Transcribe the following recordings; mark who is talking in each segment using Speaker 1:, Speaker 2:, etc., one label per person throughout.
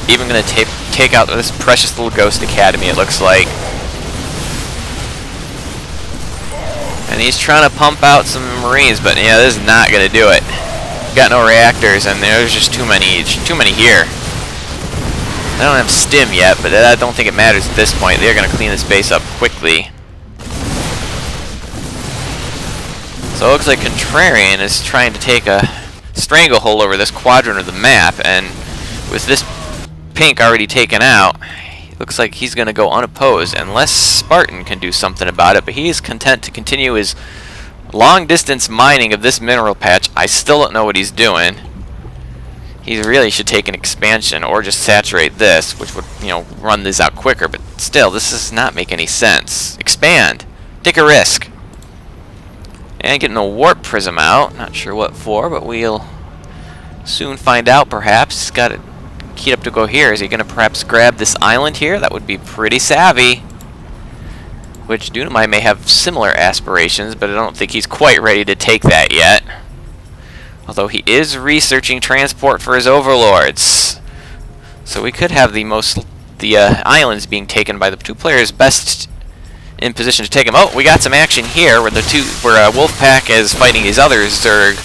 Speaker 1: even going to take out this precious little Ghost Academy, it looks like. And he's trying to pump out some Marines, but yeah, this is not going to do it. Got no reactors, and there's just too many here. I don't have stim yet, but I don't think it matters at this point. They're going to clean this base up quickly. So it looks like Contrarian is trying to take a stranglehold over this quadrant of the map, and with this pink already taken out, it looks like he's going to go unopposed, unless Spartan can do something about it, but he is content to continue his long-distance mining of this mineral patch. I still don't know what he's doing. He really should take an expansion or just saturate this, which would, you know, run this out quicker, but still, this does not make any sense. Expand. Take a risk. And getting a warp prism out. Not sure what for, but we'll soon find out, perhaps. He's got it keyed up to go here. Is he going to perhaps grab this island here? That would be pretty savvy. Which Dunamai may have similar aspirations, but I don't think he's quite ready to take that yet. Although he is researching transport for his overlords. So we could have the islands being taken by the two players best in position to take them. Oh, we got some action here where Wolfpack is fighting his other Zerg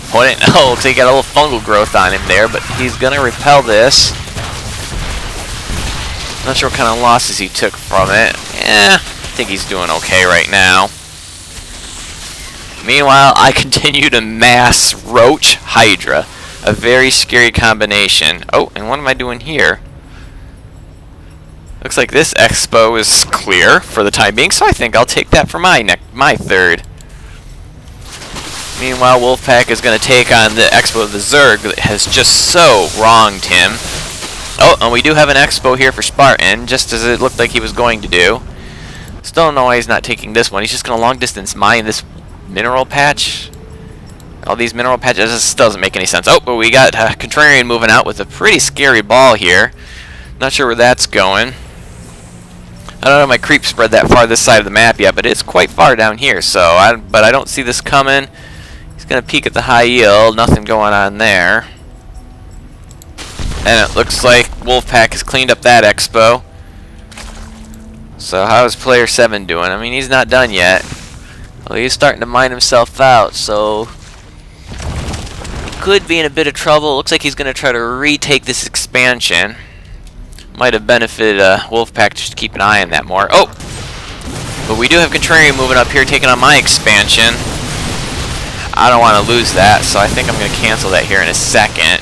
Speaker 1: opponent. Oh, looks like he got a little fungal growth on him there, but he's gonna repel this. Not sure what kind of losses he took from it. I think he's doing okay right now. Meanwhile, I continue to mass Roach Hydra. A very scary combination. Oh, and what am I doing here? Looks like this expo is clear for the time being, so I think I'll take that for my third. Meanwhile, Wolfpack is going to take on the expo of the Zerg that has just so wronged him. Oh, and we do have an expo here for Spartan, just as it looked like he was going to do. Still don't know why he's not taking this one. He's just going to long distance mine this mineral patch. All these mineral patches, this doesn't make any sense. Oh, but we got Contrarian moving out with a pretty scary ball here. Not sure where that's going. I don't know if my creep spread that far this side of the map yet, but it's quite far down here, so but I don't see this coming. He's going to peek at the high yield. Nothing going on there. And it looks like Wolfpack has cleaned up that expo. So how is player 7 doing? I mean, he's not done yet. Well, he's starting to mine himself out, so could be in a bit of trouble. Looks like he's going to try to retake this expansion. Might have benefited Wolfpack to just keep an eye on that more. Oh! But we do have Contrarian moving up here, taking on my expansion. I don't want to lose that, so I think I'm going to cancel that here in a second.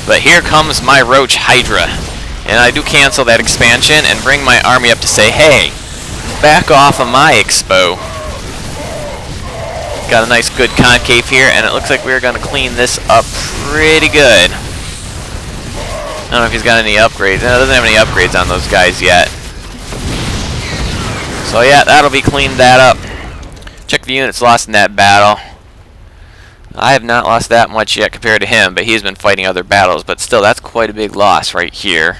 Speaker 1: But here comes my Roach Hydra. And I do cancel that expansion and bring my army up to say, hey, back off of my expo. Got a nice good concave here, and it looks like we're going to clean this up pretty good. I don't know if he's got any upgrades. No, doesn't have any upgrades on those guys yet. So yeah, that'll be cleaned that up. Check the units lost in that battle. I have not lost that much yet compared to him, but he's been fighting other battles. But still, that's quite a big loss right here.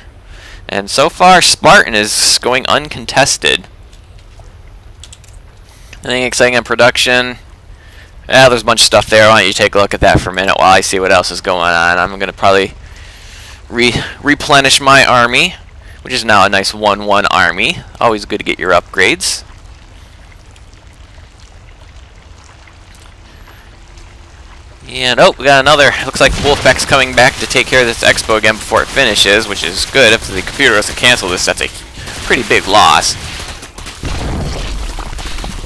Speaker 1: And so far, Spartan is going uncontested. Anything exciting in production? Yeah, there's a bunch of stuff there. Why don't you take a look at that for a minute while I see what else is going on. I'm going to probably replenish my army, which is now a nice 1-1 army. Always good to get your upgrades. And oh, we got another. Looks like Wolfpack's coming back to take care of this expo again before it finishes, which is good. If the computer doesn't cancel this, that's a pretty big loss.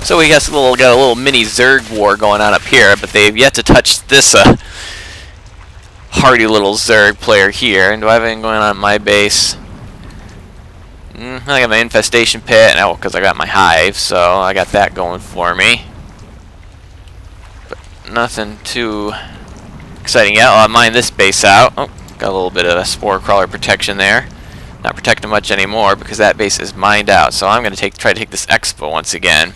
Speaker 1: So we got a little mini Zerg war going on up here, but they've yet to touch this hardy little Zerg player here. And do I have anything going on in my base? I got my infestation pit, and because I got my hive, so I got that going for me. But nothing too exciting yet. I'll mine this base out. Oh, got a little bit of a spore crawler protection there. Not protecting much anymore because that base is mined out. So I'm going to try to take this expo once again.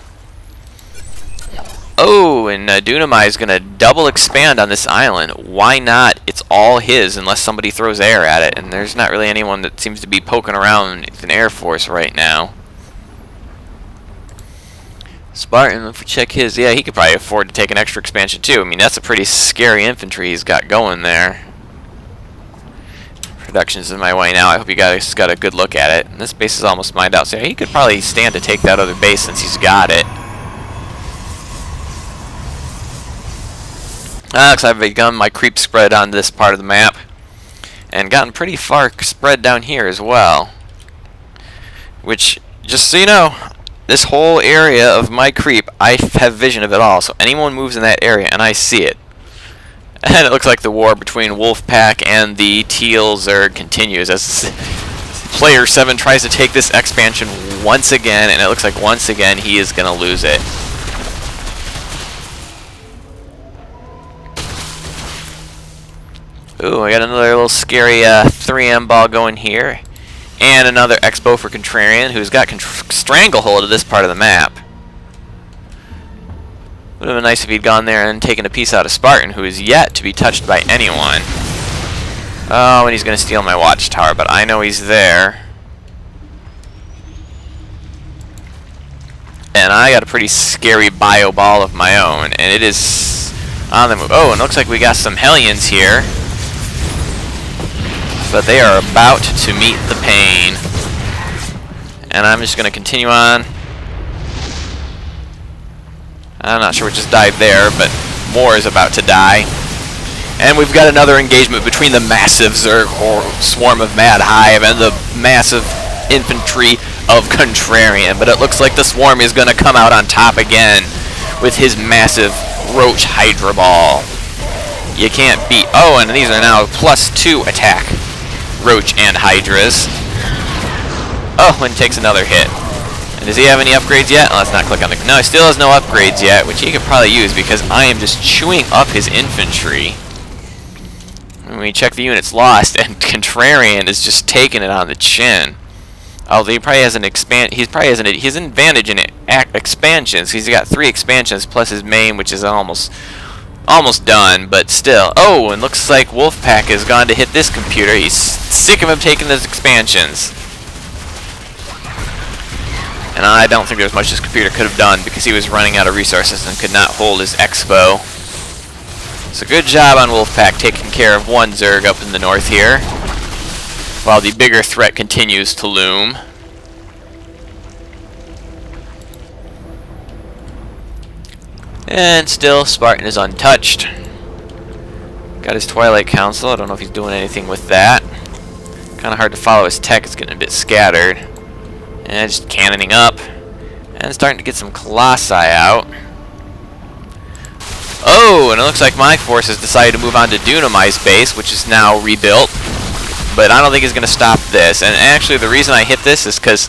Speaker 1: Oh, and Dunamai is going to double expand on this island. Why not? It's all his unless somebody throws air at it. And there's not really anyone that seems to be poking around with an air force right now. Spartan, if we check his, yeah, he could probably afford to take an extra expansion too. I mean, that's a pretty scary infantry he's got going there. production's in my way now. I hope you guys got a good look at it. And this base is almost mined out, so he could probably stand to take that other base since he's got it. Looks like I've begun my creep spread on this part of the map, and gotten pretty far spread down here as well. Which, just so you know, this whole area of my creep, I have vision of it all. So anyone moves in that area, and I see it. And it looks like the war between Wolfpack and the Teal Zerg continues as Player 7 tries to take this expansion once again, and it looks like once again he is going to lose it. Ooh, I got another little scary 3M ball going here. And another Expo for Contrarian, who's got stranglehold of this part of the map. Would have been nice if he'd gone there and taken a piece out of Spartan, who is yet to be touched by anyone. Oh, and he's going to steal my watchtower, but I know he's there. And I got a pretty scary bio ball of my own, and it is on the move. Oh, and it looks like we got some Hellions here. But they are about to meet the pain. And I'm just going to continue on. I'm not sure what just died there, but more is about to die. And we've got another engagement between the massive Zerg swarm of Mad Hive and the massive infantry of Contrarian. But it looks like the swarm is going to come out on top again with his massive Roach Hydra Ball. You can't beat... Oh, and these are now +2 attack Roach and Hydras. Oh, and takes another hit. And does he have any upgrades yet? Oh, let's not click on the... No, he still has no upgrades yet, which he could probably use because I am just chewing up his infantry. When we check the units lost, and Contrarian is just taking it on the chin. Although he probably has an he's an advantage in expansions. He's got 3 expansions plus his main, which is almost done, but still. Oh, and looks like Wolfpack has gone to hit this computer. He's sick of him taking those expansions. And I don't think there's much this computer could have done because he was running out of resources and could not hold his Expo. So good job on Wolfpack taking care of one Zerg up in the north here, while the bigger threat continues to loom. And still, Spartan is untouched. Got his Twilight Council. I don't know if he's doing anything with that. Kind of hard to follow his tech. It's getting a bit scattered. And just cannoning up. And starting to get some Colossi out. Oh, and it looks like my forces decided to move on to Dunamai's base, which is now rebuilt. But I don't think he's going to stop this. And actually, the reason I hit this is because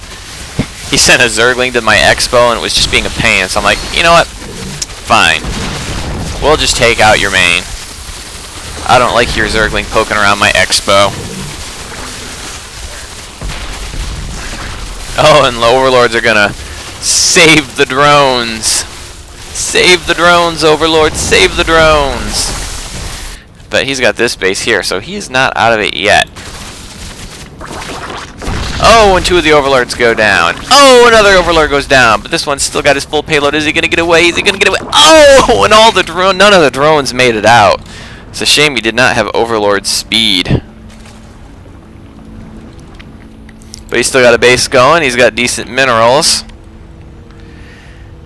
Speaker 1: he sent a Zergling to my Expo, and it was just being a pain. So I'm like, you know what? Fine. We'll just take out your main. I don't like your Zergling poking around my Expo. Oh, and the Overlords are gonna save the drones. Save the drones, Overlord. Save the drones. But he's got this base here, so he's not out of it yet. Oh, and 2 of the Overlords go down. Oh, another Overlord goes down, but this one's still got his full payload. Is he going to get away? Is he going to get away? Oh, and none of the drones made it out. It's a shame he did not have Overlord speed. But he's still got a base going. He's got decent minerals.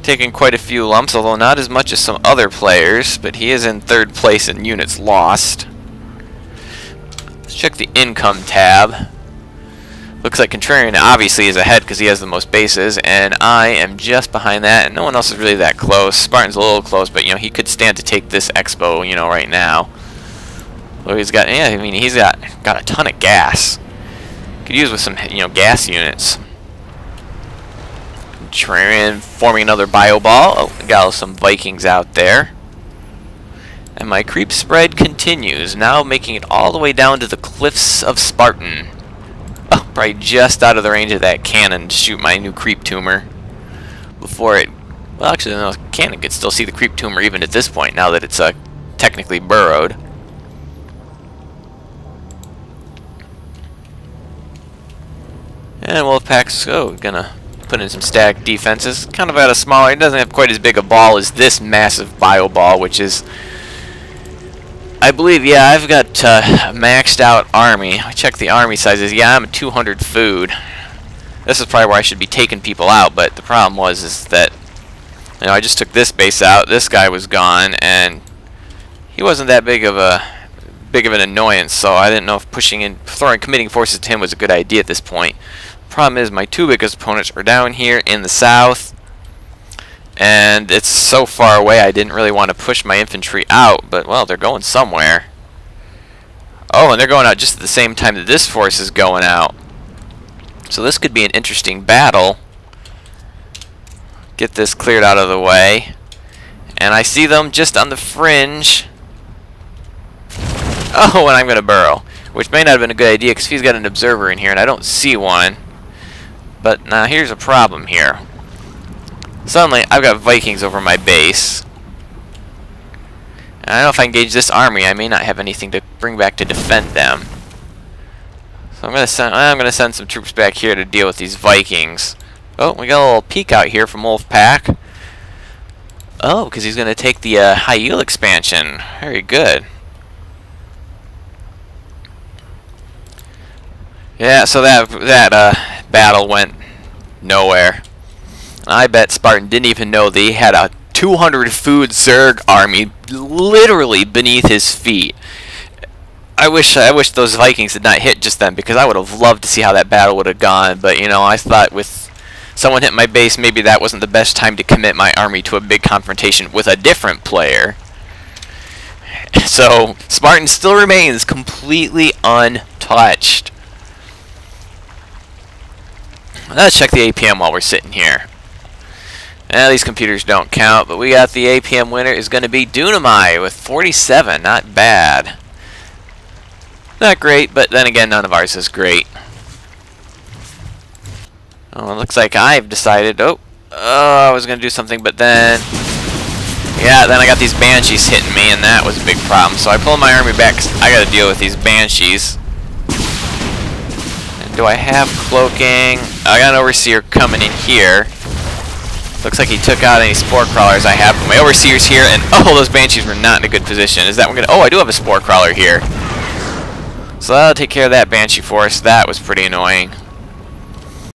Speaker 1: Taking quite a few lumps, although not as much as some other players, but he is in 3rd place in units lost. Let's check the income tab. Looks like Contrarian obviously is ahead because he has the most bases, and I am just behind that, and no one else is really that close. Spartan's a little close, but, you know, he could stand to take this Expo, you know, right now. Well, he's got, yeah, I mean, he's got a ton of gas. Could use with some, you know, gas units. Contrarian forming another bio ball. Oh, got some Vikings out there. And my creep spread continues, now making it all the way down to the cliffs of Spartan. Oh, probably just out of the range of that cannon to shoot my new creep tumor before it... Well, actually, no, the cannon could still see the creep tumor even at this point, now that it's technically burrowed. And Wolfpack's gonna put in some stacked defenses. Kind of at a smaller... It doesn't have quite as big a ball as this massive bio ball, which is... I believe, yeah, I've got maxed out army. I checked the army sizes. Yeah, I'm at 200 food. This is probably where I should be taking people out, but the problem is that, you know, I just took this base out. This guy was gone, and he wasn't that big of an annoyance. So I didn't know if committing forces to him was a good idea at this point. The problem is my two biggest opponents are down here in the south, and it's so far away I didn't really want to push my infantry out. But well, they're going somewhere. Oh, and they're going out just at the same time that this force is going out. So this could be an interesting battle. Get this cleared out of the way. And I see them just on the fringe. Oh, and I'm going to burrow. Which may not have been a good idea because he's got an observer in here and I don't see one. But now here's a problem here. Suddenly, I've got Vikings over my base. And I don't know if I engage this army, I may not have anything to bring back to defend them. So I'm gonna send some troops back here to deal with these Vikings. Oh, we got a little peek out here from Wolfpack. Oh, because he's gonna take the high yield expansion. Very good. Yeah, so that battle went nowhere. I bet Spartan didn't even know that he had a 200 food Zerg army literally beneath his feet. I wish those Vikings did not hit just then, because I would have loved to see how that battle would have gone. But you know, I thought with someone hitting my base, maybe that wasn't the best time to commit my army to a big confrontation with a different player. So Spartan still remains completely untouched. Let's check the APM while we're sitting here. These computers don't count, but we got the APM winner is going to be Dunamai with 47. Not bad. Not great, but then again, none of ours is great. Oh, it looks like I've decided, I was going to do something, but then, yeah, then I got these Banshees hitting me, and that was a big problem. So I pulled my army back, 'cause I got to deal with these Banshees. And do I have cloaking? I got an Overseer coming in here. Looks like he took out any Spore Crawlers I have, but my Overseer's here, and oh, those Banshees were not in a good position. Is that one gonna? Oh, I do have a Spore Crawler here. So that'll take care of that Banshee force. That was pretty annoying.